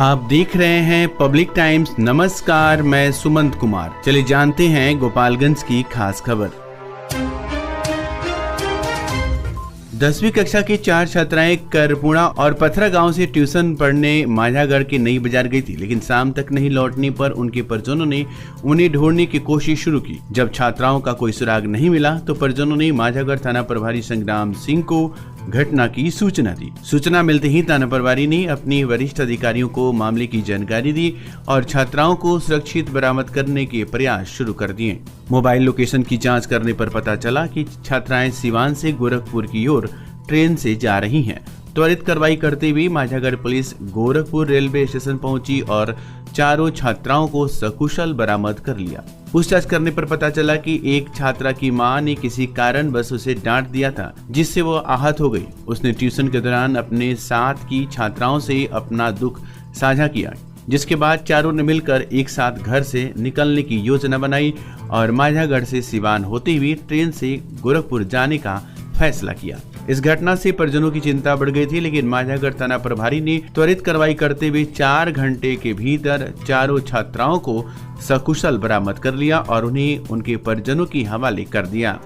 आप देख रहे हैं पब्लिक टाइम्स। नमस्कार, मैं सुमंत कुमार। चलिए जानते हैं गोपालगंज की खास खबर। 10वीं कक्षा की 4 छात्राएं करपुड़ा और पथरा गांव से ट्यूशन पढ़ने माझागढ़ के नई बाजार गई थी, लेकिन शाम तक नहीं लौटने पर उनके परिजनों ने उन्हें ढूंढने की कोशिश शुरू की। जब छात्राओं का कोई सुराग नहीं मिला तो परिजनों ने माझागढ़ थाना प्रभारी संग्राम सिंह को घटना की सूचना दी। सूचना मिलते ही थाना प्रभारी ने अपने वरिष्ठ अधिकारियों को मामले की जानकारी दी और छात्राओं को सुरक्षित बरामद करने के प्रयास शुरू कर दिए। मोबाइल लोकेशन की जांच करने पर पता चला कि छात्राएं सिवान से गोरखपुर की ओर ट्रेन से जा रही हैं। त्वरित कार्रवाई करते हुए Majhagarh police Gorakhpur railway station पहुंची और चारों छात्राओं को सकुशल बरामद कर लिया। पूछताछ करने पर पता चला कि एक छात्रा की मां ने किसी कारण बस उसे डांट दिया था, जिससे वो आहत हो गई। उसने ट्यूशन के दौरान अपने साथ की छात्राओं से अपना दुख साझा किया, जिसके बाद चारों ने मिलकर एक साथ घर से निकलने की योजना बनाई और माझागढ़ से सिवान होते हुए ट्रेन से गोरखपुर जाने का फैसला किया। इस घटना से परिजनों की चिंता बढ़ गई थी, लेकिन माझागढ़ थाना प्रभारी ने त्वरित कार्रवाई करते हुए 4 घंटे के भीतर चारों छात्राओं को सकुशल बरामद कर लिया और उन्हें उनके परिजनों की हवाले कर दिया।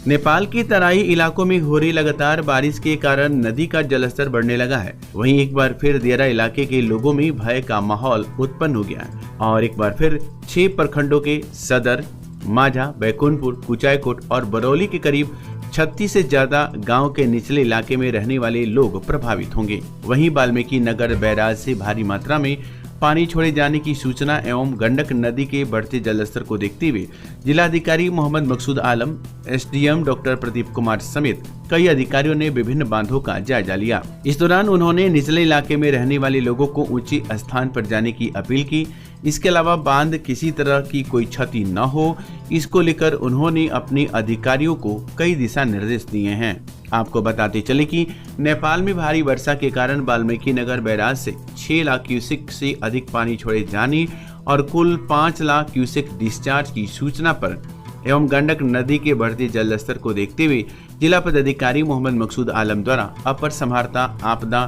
नेपाल की तराई इलाकों में हो रही लगातार बारिश के कारण नदी का जलस्तर बढ़ने लगा है। वहीं एक बार फिर दियारा इलाके के लोगों में भय का माहौल उत्पन्न हो गया है और एक बार फिर 6 प्रखंडों के सदर, माझा, बैकुंठपुर, कुचायकोट और बरौली के करीब 36 से ज्यादा गांव के निचले इलाके में रहने वाले लोग प्रभावित होंगे। वहीं वाल्मीकि नगर बैराज से भारी मात्रा में पानी छोड़े जाने की सूचना एवं गंडक नदी के बढ़ते जलस्तर को देखते हुए जिलाधिकारी मोहम्मद मकसूद आलम, एसडीएम डॉक्टर प्रदीप कुमार समेत कई अधिकारियों ने विभिन्न बांधों का जायजा लिया। इस दौरान उन्होंने निचले इलाके में रहने वाले लोगों को ऊंचे स्थान पर जाने की अपील की। इसके अलावा बांध किसी तरह की कोई क्षति न हो, इसको लेकर उन्होंने अपने अधिकारियों को कई दिशा निर्देश दिए हैं। आपको बताते चले कि नेपाल में भारी वर्षा के कारण वाल्मीकि नगर बैराज से 6 लाख क्यूसेक से अधिक पानी छोड़े जाने और कुल 5 लाख क्यूसेक डिस्चार्ज की सूचना पर एवं गंडक नदी के बढ़ते जलस्तर को देखते हुए जिला पदाधिकारी मोहम्मद मकसूद आलम द्वारा अपर समाहर्ता आपदा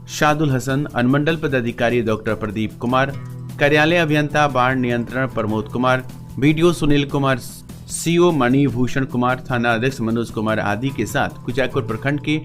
शादुल हसन, अनुमंडल पदाधिकारी डॉक्टर प्रदीप कुमार, कार्यालय अभियंता बाढ़ नियंत्रण प्रमोद कुमार, बीडीओ सुनील कुमार, सीओ मणिभूषण कुमार, थाना अध्यक्ष मनोज कुमार आदि के साथ कुचायकोट प्रखंड के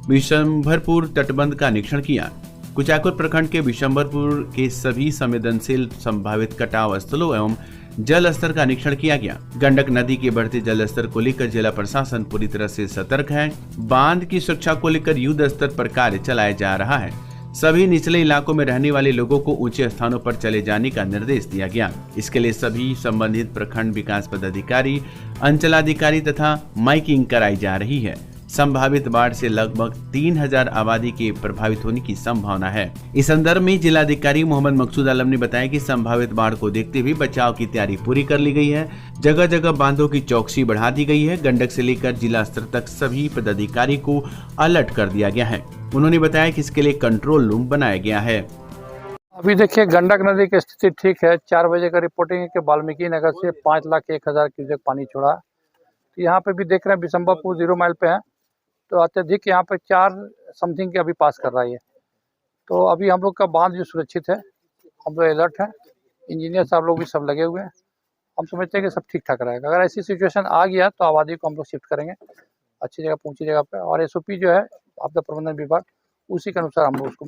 विशंभरपुर तटबंध का निरीक्षण किया। कुचायकोट प्रखंड के विशंभरपुर के सभी संवेदनशील संभावित कटाव स्थलों एवं जल स्तर का निरीक्षण किया गया। गंडक नदी के बढ़ते जल स्तर को लेकर जिला प्रशासन पूरी तरह से सतर्क है। बांध की सुरक्षा को लेकर युद्ध स्तर पर कार्य चलाया जा रहा है। सभी निचले इलाकों में रहने वाले लोगों को ऊंचे स्थानों पर चले जाने का निर्देश दिया गया। इसके लिए सभी संबंधित प्रखंड विकास पदाधिकारी, अंचलाधिकारी तथा माइकिंग कराई जा रही है। संभावित बाढ़ से लगभग 3000 आबादी के प्रभावित होने की संभावना है। इस संदर्भ में जिलाधिकारी मोहम्मद मकसूद आलम ने बताया कि संभावित बाढ़ को देखते हुए बचाव की तैयारी पूरी कर ली गई है। जगह जगह बांधों की चौकसी बढ़ा दी गई है। गंडक से लेकर जिला स्तर तक सभी पदाधिकारी को अलर्ट कर दिया गया है। उन्होंने बताया कि इसके लिए कंट्रोल रूम बनाया गया है। अभी देखिए, गंडक नदी की स्थिति ठीक है। 4 बजे का रिपोर्टिंग है कि वाल्मीकि नगर से 5,01,000 क्यूसेक पानी छोड़ा। तो यहाँ पे भी देख रहे हैं विशंभरपुर 0 माइल पे है, तो अत्यधिक यहाँ पे 4 समथिंग के अभी पास कर रहा है। तो अभी हम लोग का बांध जो सुरक्षित है, हम लोग अलर्ट है। इंजीनियर साहब लोग भी सब लगे हुए हैं। हम समझते हैं कि सब ठीक ठाक रहेगा। अगर ऐसी सिचुएशन आ गया तो आबादी को हम लोग शिफ्ट करेंगे अच्छी जगह, ऊंची जगह पे, और एसओपी जो है आपदा प्रबंधन विभाग, उसी के अनुसार हम लोग उसको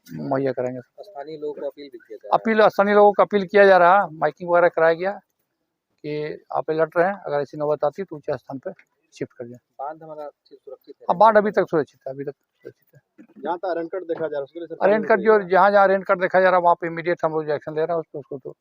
मुहैया करेंगे। स्थानीय लोगों को स्थानीय लोगों को अपील किया जा रहा है, माइकिंग वगैरह कराया गया कि आप अलर्ट रहें, अगर ऐसी नौबत आती तो ऊंचे स्थान पे शिफ्ट कर जाए। बांध हमारा सुरक्षित है। बांध अभी तक सुरक्षित है, अभी तक सुरक्षित है। जहाँ तक रेन कट देखा जा रहा है, रेन कट जो जहाँ रेन कट देखा जा रहा है वहाँ पे इमीडिएट हम लोग एक्शन ले रहे हैं उसको तो।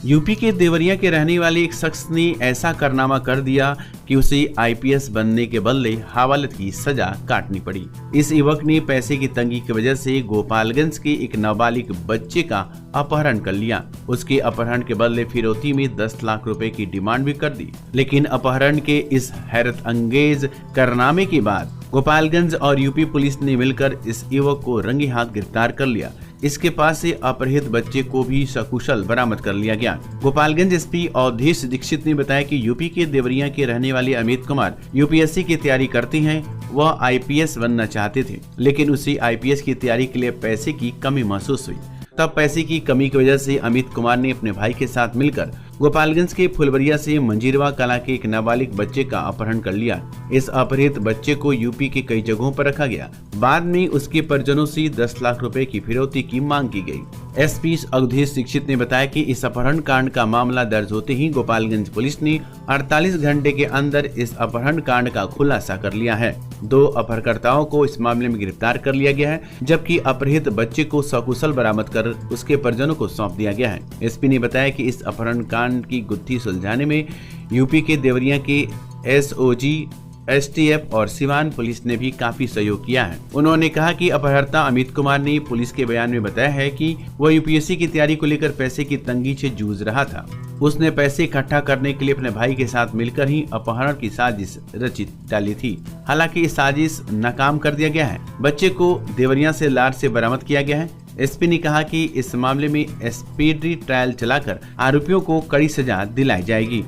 यूपी के देवरिया के रहने वाले एक शख्स ने ऐसा कारनामा कर दिया कि उसे आईपीएस बनने के बदले हवालात की सजा काटनी पड़ी। इस युवक ने पैसे की तंगी की वजह से गोपालगंज के एक नाबालिग बच्चे का अपहरण कर लिया। उसके अपहरण के बदले फिरौती में 10 लाख रुपए की डिमांड भी कर दी, लेकिन अपहरण के इस हैरत अंगेज कारनामे के बाद गोपालगंज और यूपी पुलिस ने मिलकर इस युवक को रंगे हाथ गिरफ्तार कर लिया। इसके पास से अपहृत बच्चे को भी सकुशल बरामद कर लिया गया। गोपालगंज एसपी अवधेश दीक्षित ने बताया कि यूपी के देवरिया के रहने वाले अमित कुमार यूपीएससी की तैयारी करते हैं वह आईपीएस बनना चाहते थे, लेकिन उसी आईपीएस की तैयारी के लिए पैसे की कमी महसूस हुई। तब पैसे की कमी की वजह से अमित कुमार ने अपने भाई के साथ मिलकर गोपालगंज के फुलबरिया से मंजीरवा कला के एक नाबालिग बच्चे का अपहरण कर लिया। इस अपहृत बच्चे को यूपी के कई जगहों पर रखा गया। बाद में उसके परिजनों से 10 लाख रुपए की फिरौती की मांग की गई। एसपी अवधेश दीक्षित ने बताया कि इस अपहरण कांड का मामला दर्ज होते ही गोपालगंज पुलिस ने 48 घंटे के अंदर इस अपहरण कांड का खुलासा कर लिया है। 2 अपहरणकर्ताओं को इस मामले में गिरफ्तार कर लिया गया है, जबकि अपहृत बच्चे को सकुशल बरामद कर उसके परिजनों को सौंप दिया गया है। एसपी ने बताया कि इस अपहरण कांड की गुत्थी सुलझाने में यूपी के देवरिया के एसओजी, एसटीएफ और सिवान पुलिस ने भी काफी सहयोग किया है। उन्होंने कहा कि अपहर्ता अमित कुमार ने पुलिस के बयान में बताया है कि वह यूपीएससी की तैयारी को लेकर पैसे की तंगी से जूझ रहा था। उसने पैसे इकट्ठा करने के लिए अपने भाई के साथ मिलकर ही अपहरण की साजिश रचित डाली थी। हालांकि इस साजिश नाकाम कर दिया गया है। बच्चे को देवरिया से लार से बरामद किया गया है। एसपी ने कहा कि इस मामले में स्पीडी ट्रायल चलाकर आरोपियों को कड़ी सजा दिलाई जाएगी।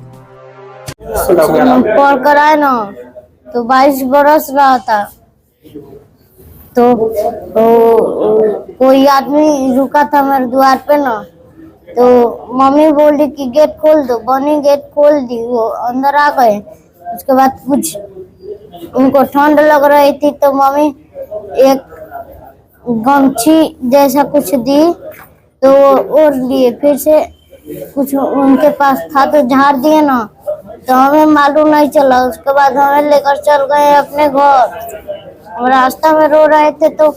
कॉल कराए ना तो 22 बरस रहा था, तो कोई आदमी रुका था मेरे द्वार पे ना, तो मम्मी बोली कि गेट खोल दो। बनी गेट खोल दी, वो अंदर आ गए। उसके बाद कुछ उनको ठंड लग रही थी तो मम्मी एक गमछी जैसा कुछ दी तो वो ओढ़ लिए। फिर से कुछ उनके पास था तो झाड़ दिए ना, तो हमें मालूम नहीं चला। उसके बाद हमें लेकर चल गए अपने घर। हम रास्ता में रो रहे थे तो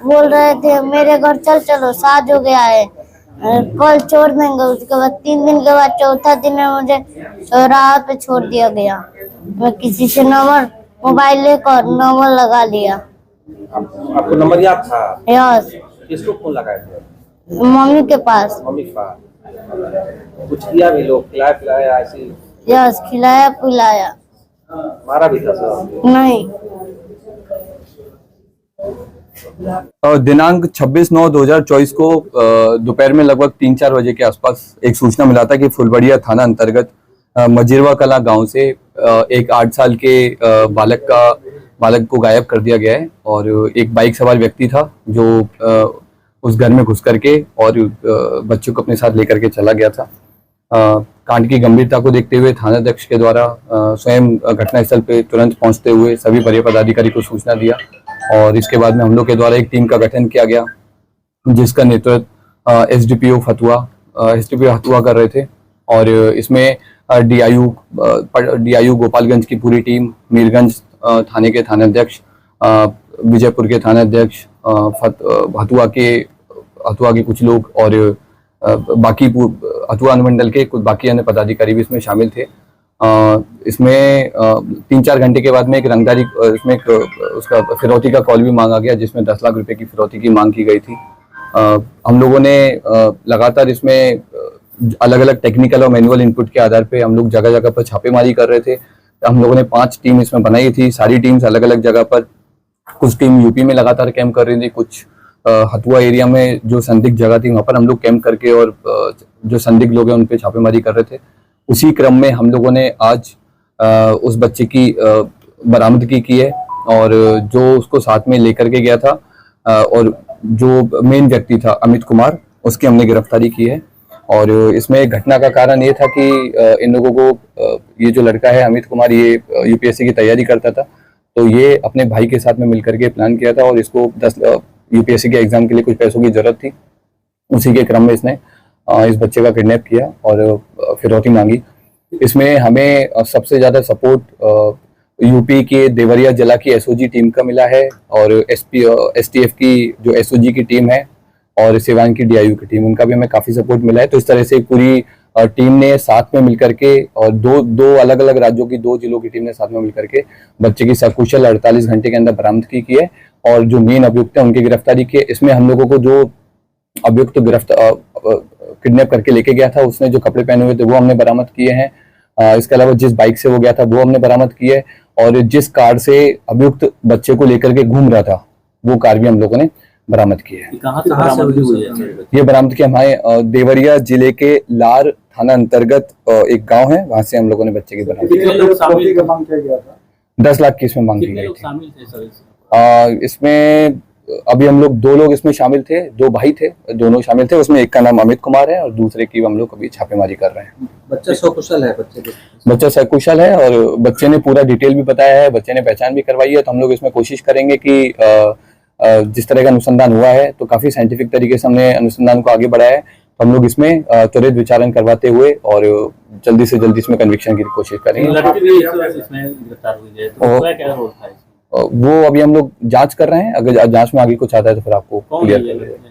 बोल रहे थे मेरे घर चलो, साज हो गया है, कल छोड़ देंगे। उसके बाद 3 दिन के बाद चौथा दिन में मुझे राह पे छोड़ दिया गया। मैं किसी से मोबाइल लेकर नंबर लगा लिया। आपको नंबर याद था? यस। किसको फोन लगाए थे? मम्मी के पास। मम्मी के पास। कुछ किया भी, लोग खिलाया पिलाया ऐसी? यस, खिलाया पिलाया। मारा भी था सर? नहीं। दिनांक 26/9/2024 को दोपहर में लगभग 3-4 बजे के आसपास एक सूचना मिला था कि फुलबरिया थाना अंतर्गत मंजीरवा कला गांव से एक 8 साल के बालक को गायब कर दिया गया है। और एक बाइक सवार व्यक्ति था जो उस घर में घुस करके और बच्चों को अपने साथ लेकर के चला गया था। कांड की गंभीरता को देखते हुए थानाध्यक्ष के द्वारा स्वयं घटनास्थल पे तुरंत पहुंचते हुए सभी वरीय पदाधिकारी को सूचना दिया और इसके बाद में हम लोग के द्वारा एक टीम का गठन किया गया, जिसका नेतृत्व एसडीपीओ हथुआ कर रहे थे। और इसमें डीआईयू गोपालगंज की पूरी टीम, मीरगंज थाने के थानाध्यक्ष, विजयपुर के थानाध्यक्ष, हथुआ के कुछ लोग और बाकी हथुआ अनुमंडल के कुछ बाकी अन्य पदाधिकारी भी इसमें शामिल थे। इसमें 3-4 घंटे के बाद में एक रंगदारी इसमें उसका फिरौती का कॉल भी मांगा गया, जिसमें 10 लाख रुपए की फिरौती की मांग की गई थी। हम लोगों ने लगातार इसमें अलग अलग टेक्निकल और मैनुअल इनपुट के आधार पे हम लोग जगह जगह पर छापेमारी कर रहे थे। हम लोगों ने 5 टीम इसमें बनाई थी। सारी टीम्स अलग अलग जगह पर, कुछ टीम यूपी में लगातार कैंप कर रही थी, कुछ हथुआ एरिया में जो संदिग्ध जगह थी वहाँ पर हम लोग कैंप करके और जो संदिग्ध लोग हैं उन पे छापेमारी कर रहे थे। उसी क्रम में हम लोगों ने आज उस बच्चे की बरामदगी की है और जो उसको साथ में लेकर के गया था और जो मेन व्यक्ति था अमित कुमार, उसकी हमने गिरफ्तारी की है। और इसमें घटना का कारण ये था कि इन लोगों को ये जो लड़का है अमित कुमार, ये यूपीएससी की तैयारी करता था, तो ये अपने भाई के साथ में मिलकर के प्लान किया था और इसको 10 यूपीएससी के एग्जाम के लिए कुछ पैसों की जरूरत थी। उसी के क्रम में इसने इस बच्चे का किडनैप किया और फिरौती मांगी। इसमें हमें सबसे ज्यादा सपोर्ट यूपी के देवरिया जिला की एसओजी टीम का मिला है और एसटीएफ की जो एसओजी की टीम है और सिवान की डीआईयू की टीम, उनका भी हमें काफी सपोर्ट मिला है। तो इस तरह से पूरी टीम ने साथ में मिलकर के और दो अलग अलग राज्यों की 2 जिलों की टीम ने साथ में मिलकर के बच्चे की सकुशल 48 घंटे के अंदर बरामदगी की है और जो मेन अभियुक्त है उनकी गिरफ्तारी की है। इसमें हम लोगों को जो अभियुक्त किडनैप करके लेके गया था, उसने जो कपड़े पहने हुए थे वो हमने बरामद किए हैं। इसके अलावा जिस बाइक से वो गया था वो हमने बरामद की है और जिस कार से अभियुक्त बच्चे को लेकर के घूम रहा था वो कार भी हम लोगों ने बरामद की है। कहाँ से बरामद हुई है? ये बरामद की हमारे देवरिया जिले के लार थाना अंतर्गत एक गांव है, वहां से हम लोगों ने बच्चे की बरामदगी। 10 लाख की इसमें मांग की कितने गई लोग थी। शामिल थे सर इसमें? इसमें अभी हम लोग 2 लोग इसमें शामिल थे, 2 भाई थे, दोनों शामिल थे। उसमें एक का नाम अमित कुमार है और दूसरे की हम लोग अभी छापेमारी कर रहे हैं। बच्चा सकुशल है बच्चे के? बच्चा सकुशल है और बच्चे ने पूरा डिटेल भी बताया है, बच्चे ने पहचान भी करवाई है। तो हम लोग इसमें कोशिश करेंगे कि जिस तरह का अनुसंधान हुआ है तो काफी साइंटिफिक तरीके से हमने अनुसंधान को आगे बढ़ाया है। तो हम लोग इसमें त्वरित विचारण करवाते हुए और जल्दी से जल्दी इसमें कन्विक्शन की कोशिश करेंगे। लड़की भी इसमें गिरफ्तार हुई है, तो उसका क्या रोल था इसमें? वो अभी हम लोग जांच कर रहे हैं, अगर जांच में आगे कुछ आता है तो फिर आपको कौन क्लियर है ये कर देंगे।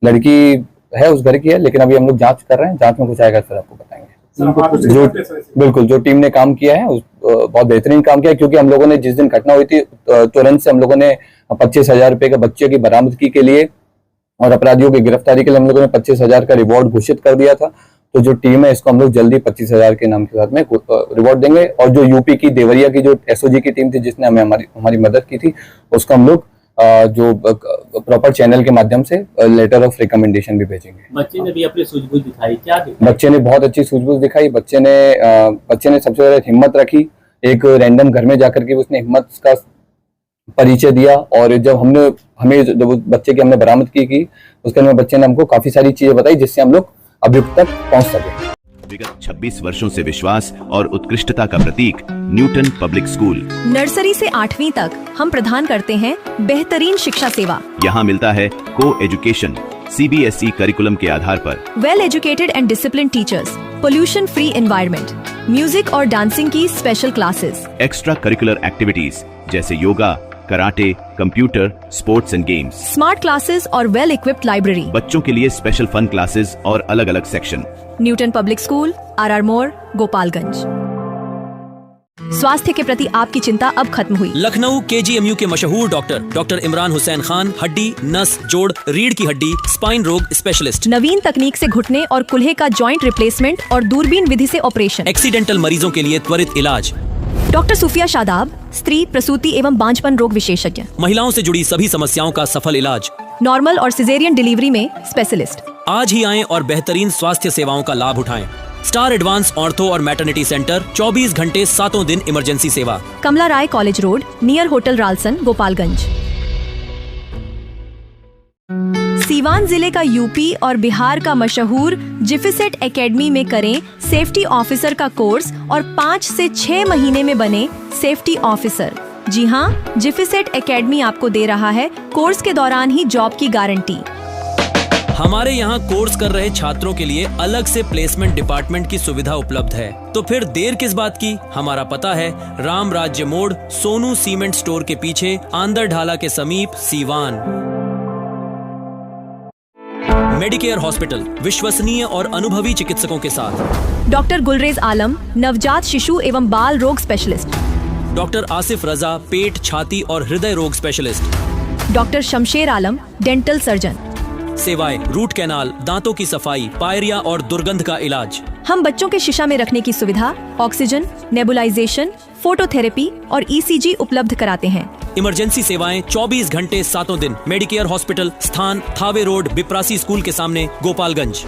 लड़की? लड़की है उस घर की है, लेकिन अभी हम लोग जांच कर रहे हैं, जांच में कुछ आएगा फिर आपको बताएंगे। जो बिल्कुल जो टीम ने काम किया है बहुत बेहतरीन काम किया है, क्योंकि हम लोगों ने जिस दिन घटना हुई थी तुरंत से हम लोगों ने 25,000 रुपए के बच्चे की बरामदगी के लिए और अपराधियों की गिरफ्तारी के लिए हम लोगों ने 25,000 का रिवॉर्ड घोषित कर दिया था। तो जो टीम है इसको हम लोग जल्दी 25,000 के नाम के साथ में रिवॉर्ड देंगे। और जो यूपी की देवरिया की जो एसओजी की टीम थी जिसने हमें हमारी मदद की थी, उसको हम लोग जो प्रॉपर चैनल के माध्यम से लेटर ऑफ रिकमेंडेशन भी भेजेंगे। बच्चे ने भी अपनी सूझबूझ दिखाई, क्या दिखाई? बच्चे ने बहुत अच्छी सूझबूझ दिखाई। बच्चे ने सबसे ज्यादा हिम्मत रखी। एक रैंडम घर में जाकर के उसने हिम्मत का परिचय दिया और जब जब बच्चे की हमने बरामदगी की उसके अंदर बच्चे ने हमको काफी सारी चीजें बताई जिससे हम लोग अभियुक्त तक पहुंच सके। विगत 26 वर्षों से विश्वास और उत्कृष्टता का प्रतीक न्यूटन पब्लिक स्कूल। नर्सरी से 8वीं तक हम प्रदान करते हैं बेहतरीन शिक्षा सेवा। यहाँ मिलता है को एजुकेशन CBSE करिकुलम के आधार पर, well educated and discipline teachers, pollution free environment, music और डांसिंग की special classes, extra curricular activities जैसे yoga, karate, computer, sports and games, smart classes और वेल इक्विप्ड लाइब्रेरी। बच्चों के लिए स्पेशल फन क्लासेस और अलग अलग section. Newton Public School, RR मोड़, गोपालगंज। स्वास्थ्य के प्रति आपकी चिंता अब खत्म हुई। लखनऊ KGMU के मशहूर डॉक्टर इमरान हुसैन खान, हड्डी, नस, जोड़, रीढ़ की हड्डी, स्पाइन रोग स्पेशलिस्ट। नवीन तकनीक से घुटने और कुल्हे का जॉइंट रिप्लेसमेंट और दूरबीन विधि से ऑपरेशन। एक्सीडेंटल मरीजों के लिए त्वरित इलाज। डॉक्टर सूफिया शादाब, स्त्री प्रसूति एवं बांझपन रोग विशेषज्ञ। महिलाओं से जुड़ी सभी समस्याओं का सफल इलाज। नॉर्मल और सिजेरियन डिलीवरी में स्पेशलिस्ट। आज ही आएं और बेहतरीन स्वास्थ्य सेवाओं का लाभ उठाएं। स्टार एडवांस ऑर्थो और मैटरनिटी सेंटर, 24 घंटे 7 दिन इमरजेंसी सेवा। कमला राय college road, near hotel Ralson, Gopalganj. Siwan जिले का यूपी और बिहार का मशहूर जिफिसेट एकेडमी में करें सेफ्टी ऑफिसर का कोर्स और 5 से 6 महीने में बने सेफ्टी ऑफिसर। जी हाँ, जिफिसेट एकेडमी आपको दे रहा है कोर्स के दौरान ही जॉब की गारंटी। हमारे यहाँ कोर्स कर रहे छात्रों के लिए अलग से प्लेसमेंट डिपार्टमेंट की सुविधा उपलब्ध है। तो फिर देर किस बात की? हमारा पता है राम राज्य मोड़, सोनू सीमेंट स्टोर के पीछे, आंदर ढाला के समीप, सीवान। मेडिकेयर हॉस्पिटल, विश्वसनीय और अनुभवी चिकित्सकों के साथ। डॉक्टर गुलरेज आलम, नवजात शिशु एवं बाल रोग स्पेशलिस्ट। डॉक्टर आसिफ रजा, पेट, छाती और हृदय रोग स्पेशलिस्ट। डॉक्टर शमशेर आलम, डेंटल सर्जन। सेवाएं रूट कैनाल, दांतों की सफाई, पायरिया और दुर्गंध का इलाज। हम बच्चों के शीशा में रखने की सुविधा, ऑक्सीजन, नेबुलाइजेशन, फोटोथेरेपी और ECG उपलब्ध कराते हैं। इमरजेंसी सेवाएं 24 घंटे 7 दिन। मेडिकेयर हॉस्पिटल, स्थान थावे रोड, बिप्रासी स्कूल के सामने, गोपालगंज।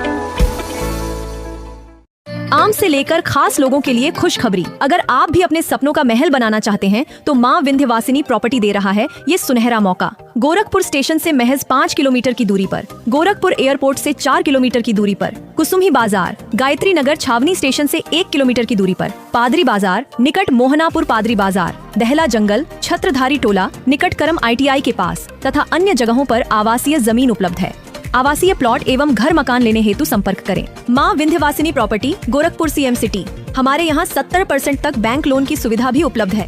आम से लेकर खास लोगों के लिए खुशखबरी। अगर आप भी अपने सपनों का महल बनाना चाहते हैं तो माँ विंध्यवासिनी प्रॉपर्टी दे रहा है ये सुनहरा मौका। गोरखपुर स्टेशन से महज 5 किलोमीटर की दूरी पर, गोरखपुर एयरपोर्ट से 4 किलोमीटर की दूरी पर, कुसुम्ही बाजार, गायत्री नगर छावनी स्टेशन से 1 किलोमीटर की दूरी पर, पादरी बाजार निकट मोहनापुर पादरी बाजार, दहला जंगल, छत्रधारी टोला निकट करम ITI के पास तथा अन्य जगहों पर आवासीय जमीन उपलब्ध है। आवासीय प्लॉट एवं घर मकान लेने हेतु संपर्क करें। माँ Vindhyavasini property, Gorakhpur CM city. हमारे यहाँ 70% तक बैंक लोन की सुविधा भी उपलब्ध है।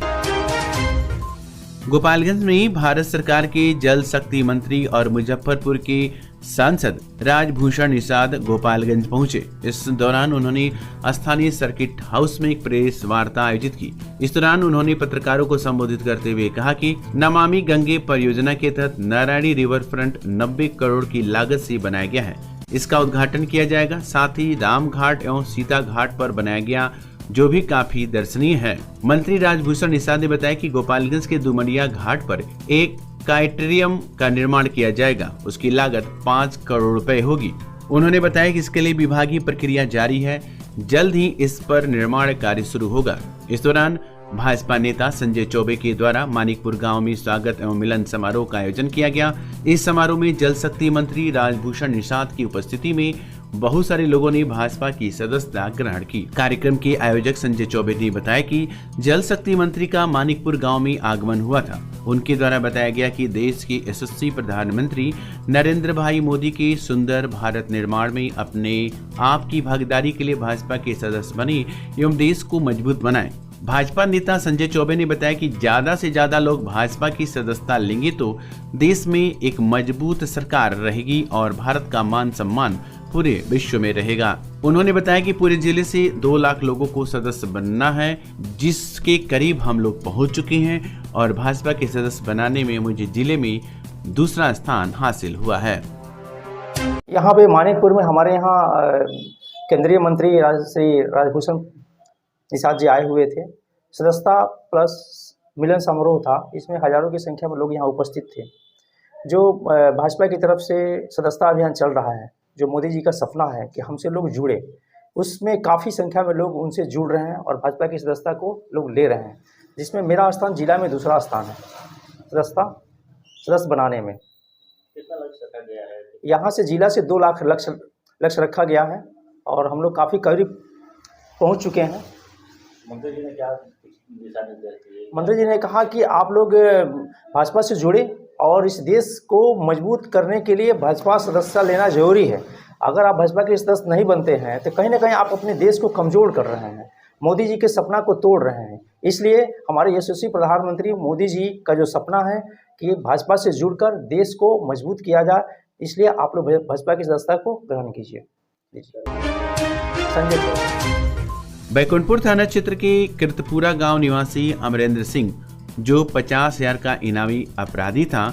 गोपालगंज में भारत सरकार के जल शक्ति मंत्री और मुजफ्फरपुर के सांसद राजभूषण निषाद गोपालगंज पहुंचे। इस दौरान उन्होंने स्थानीय सर्किट हाउस में एक प्रेस वार्ता आयोजित की। इस दौरान उन्होंने पत्रकारों को संबोधित करते हुए कहा कि नमामि गंगे परियोजना के तहत नारायणी रिवर फ्रंट 90 करोड़ की लागत से बनाया गया है। इसका उद्घाटन किया जाएगा। साथ ही राम घाट एवं सीता घाट पर बनाया गया जो भी काफी दर्शनीय है। मंत्री राजभूषण निषाद ने बताया कि गोपालगंज के दुमरिया घाट पर एक काइटेरियम का निर्माण किया जाएगा। उसकी लागत 5 करोड़ रुपए होगी। उन्होंने बताया कि इसके लिए विभागीय प्रक्रिया जारी है, जल्द ही इस पर निर्माण कार्य शुरू होगा। इस दौरान भाजपा नेता संजय चौबे के द्वारा मानिकपुर गांव में स्वागत एवं मिलन समारोह का आयोजन किया गया। इस समारोह में जल शक्ति मंत्री राजभूषण निषाद की उपस्थिति में बहुत सारे लोगों ने भाजपा की सदस्यता ग्रहण की। कार्यक्रम के आयोजक संजय चौबे ने बताया कि जल शक्ति मंत्री का मानिकपुर गांव में आगमन हुआ था। उनके द्वारा बताया गया कि देश के यशस्वी प्रधानमंत्री नरेंद्र भाई मोदी के सुंदर भारत निर्माण में अपने आप की भागीदारी के लिए भाजपा के सदस्य बने एवं देश को मजबूत बनाए। भाजपा नेता संजय चौबे ने बताया कि ज्यादा से ज्यादा लोग भाजपा की सदस्यता लेंगे तो देश में एक मजबूत सरकार रहेगी और भारत का मान सम्मान पूरे विश्व में रहेगा। उन्होंने बताया कि पूरे जिले से 2 लाख लोगों को सदस्य बनना है, जिसके करीब हम लोग पहुंच चुके हैं और भाजपा के सदस्य बनाने में मुझे जिले में दूसरा स्थान हासिल हुआ है। यहाँ पे मानिकपुर में हमारे यहाँ केंद्रीय मंत्री श्री राजभूषण निषाद जी आए हुए थे। सदस्यता प्लस मिलन समारोह था। इसमें हजारों की संख्या में लोग यहाँ उपस्थित थे। जो भाजपा की तरफ से सदस्यता अभियान चल रहा है, जो मोदी जी का सपना है कि हमसे लोग जुड़े, उसमें काफ़ी संख्या में लोग उनसे जुड़ रहे हैं और भाजपा की सदस्यता को लोग ले रहे हैं, जिसमें मेरा स्थान जिला में दूसरा स्थान है सदस्य बनाने में। कितना लक्ष्य रखा गया है? यहाँ से जिला से 2 लाख लक्ष्य रखा गया है और हम लोग काफ़ी करीब पहुँच चुके हैं। मंत्री जी ने क्या दिशा निर्देश दिए? मंत्री जी ने कहा कि आप लोग भाजपा से जुड़े और इस देश को मजबूत करने के लिए भाजपा सदस्यता लेना जरूरी है। अगर आप भाजपा के सदस्य नहीं बनते हैं तो कहीं ना कहीं आप अपने देश को कमज़ोर कर रहे हैं, मोदी जी के सपना को तोड़ रहे हैं। इसलिए हमारे यशस्वी प्रधानमंत्री मोदी जी का जो सपना है कि भाजपा से जुड़कर देश को मजबूत किया जाए, इसलिए आप लोग भाजपा की सदस्यता को ग्रहण कीजिए। संजय चौबे। बैकुंठपुर थाना क्षेत्र के कीर्तपुरा गांव निवासी अमरेंद्र सिंह, जो 50,000 का इनामी अपराधी था,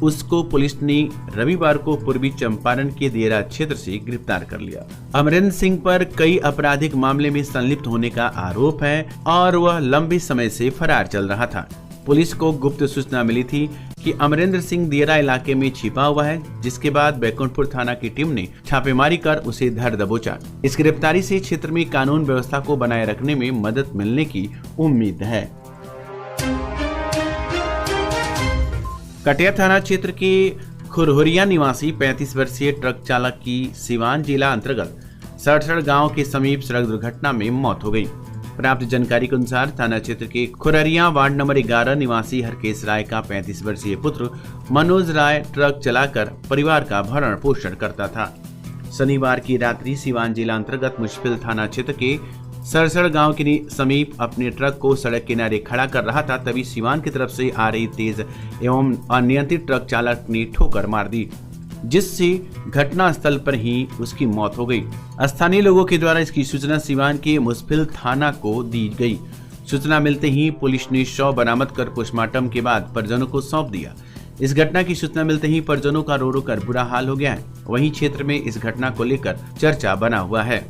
उसको पुलिस ने रविवार को पूर्वी चंपारण के दियरा क्षेत्र से गिरफ्तार कर लिया। अमरेंद्र सिंह पर कई आपराधिक मामले में संलिप्त होने का आरोप है और वह लंबे समय से फरार चल रहा था। पुलिस को गुप्त सूचना मिली थी कि अमरेंद्र सिंह दियरा इलाके में छिपा हुआ है, जिसके बाद बैकुंठपुर थाना की टीम ने छापेमारी कर उसे धर दबोचा। इस गिरफ्तारी से क्षेत्र में कानून व्यवस्था को बनाए रखने में मदद मिलने की उम्मीद है। कटिया थाना क्षेत्र के खुरहुरिया निवासी 35 वर्षीय ट्रक चालक की सिवान जिला अंतर्गत सड़सड़ गांव के समीप सड़क दुर्घटना में मौत हो गई। प्राप्त जानकारी के अनुसार थाना क्षेत्र के खुररिया वार्ड नंबर 11 निवासी हरकेश राय का 35 वर्षीय पुत्र मनोज राय ट्रक चलाकर परिवार का भरण पोषण करता था। शनिवार की रात्रि सिवान जिला अंतर्गत मुश्फिल थाना क्षेत्र के सड़सड़ गांव के समीप अपने ट्रक को सड़क किनारे खड़ा कर रहा था, तभी सिवान की तरफ से आ रही तेज एवं अनियंत्रित ट्रक चालक ने ठोकर मार दी, जिससे घटना स्थल पर ही उसकी मौत हो गई। स्थानीय लोगों के द्वारा इसकी सूचना सिवान के मुश्फिल थाना को दी गई। सूचना मिलते ही पुलिस ने शव बरामद कर पोस्टमार्टम के बाद परिजनों को सौंप दिया। इस घटना की सूचना मिलते ही परिजनों का रो रो कर बुरा हाल हो गया है। वहीं क्षेत्र में इस घटना को लेकर चर्चा बना हुआ है।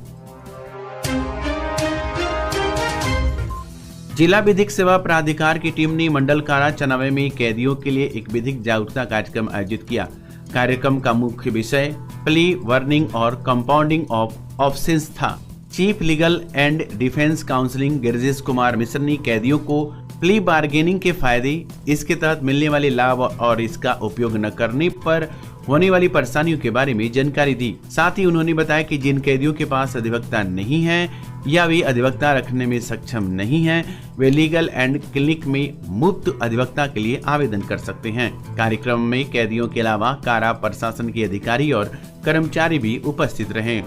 जिला विधिक सेवा प्राधिकार की टीम ने मंडल कारा चनावे में कैदियों के लिए एक विधिक जागरूकता कार्यक्रम आयोजित किया। कार्यक्रम का मुख्य विषय प्ली वार्निंग और कंपाउंडिंग ऑफ ऑफेंस था। Chief legal and defence counselling Girjesh Kumar Mishra ने कैदियों को प्ली बार्गेनिंग के फायदे, इसके तहत मिलने वाले लाभ और इसका उपयोग न करने पर होने वाली परेशानियों के बारे में जानकारी दी। साथ ही उन्होंने बताया कि जिन कैदियों के पास अधिवक्ता नहीं है या वे अधिवक्ता रखने में सक्षम नहीं हैं, वे लीगल एंड क्लिनिक में मुफ्त अधिवक्ता के लिए आवेदन कर सकते हैं। कार्यक्रम में कैदियों के अलावा कारा प्रशासन के अधिकारी और कर्मचारी भी उपस्थित रहे।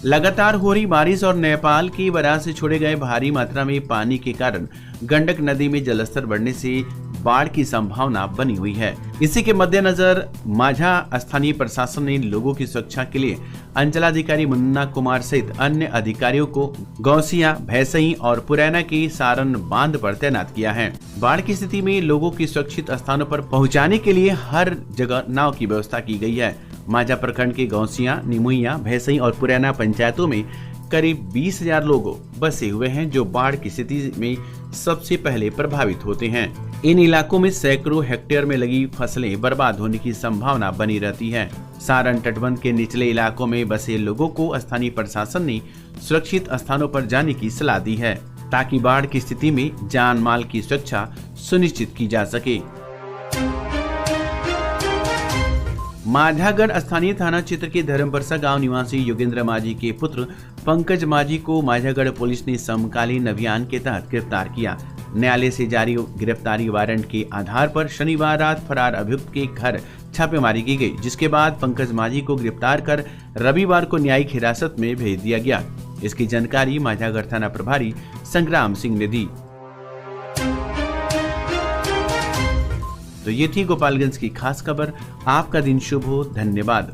लगातार हो रही बारिश और नेपाल की बराज से छोड़े गए भारी मात्रा में पानी के कारण गंडक नदी में जलस्तर बढ़ने से बाढ़ की संभावना बनी हुई है। इसी के मद्देनजर माझा स्थानीय प्रशासन ने लोगों की सुरक्षा के लिए अंचलाधिकारी मुन्ना कुमार सहित अन्य अधिकारियों को गौसिया, भैसई और पुरैना की सारण बांध पर तैनात किया है। बाढ़ की स्थिति में लोगों की सुरक्षित स्थानों पर पहुंचाने के लिए हर जगह नाव की व्यवस्था की गई है। माझा प्रखंड के गौसिया, निमुइया, भैसई और पुरैना पंचायतों में करीब 20,000 लोग बसे हुए हैं जो बाढ़ की स्थिति में सबसे पहले प्रभावित होते हैं। इन इलाकों में सैकड़ों हेक्टेयर में लगी फसलें बर्बाद होने की संभावना बनी रहती है। सारण तटबंध के निचले इलाकों में बसे लोगों को स्थानीय प्रशासन ने सुरक्षित स्थानों पर जाने की सलाह दी है ताकि बाढ़ की स्थिति में जान माल की सुरक्षा सुनिश्चित की जा सके। माझागढ़ स्थानीय थाना क्षेत्र के धर्मपरसा गांव निवासी योगेंद्र माझी के पुत्र पंकज माझी को माझागढ़ पुलिस ने समकालीन अभियान के तहत गिरफ्तार किया। न्यायालय से जारी गिरफ्तारी वारंट के आधार पर शनिवार रात फरार अभियुक्त के घर छापेमारी की गई, जिसके बाद पंकज माझी को गिरफ्तार कर रविवार को न्यायिक हिरासत में भेज दिया गया। इसकी जानकारी माझागढ़ थाना प्रभारी संग्राम सिंह ने दी। तो ये थी गोपालगंज की खास खबर। आपका दिन शुभ हो। धन्यवाद।